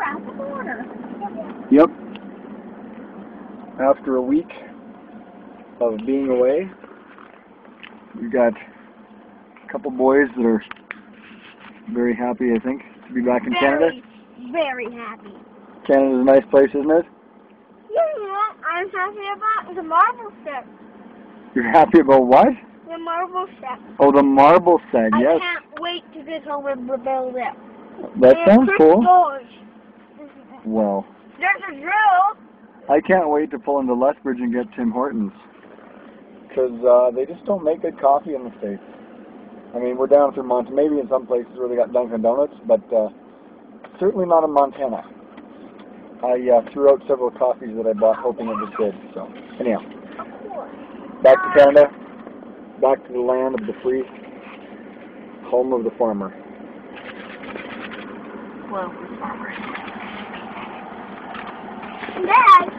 at the border. Yep. After a week of being away, we've got a couple boys that are very happy, I think, to be back in Canada. Very happy. Canada's a nice place, isn't it? Yeah, I'm happy about the marble set. You're happy about what? The marble set. Oh, the marble set, yes. I can't wait to get home and rebuild it. That sounds cool. Doors. Well, There's a drill. I can't wait to pull into Lethbridge and get Tim Hortons. Because they just don't make good coffee in the States. I mean, we're down through Montana, maybe in some places where they got Dunkin' Donuts, but certainly not in Montana. I threw out several coffees that I bought hoping it was good. So, anyhow, back to Canada, back to the land of the free, home of the farmer. Well, the farmer. Dad!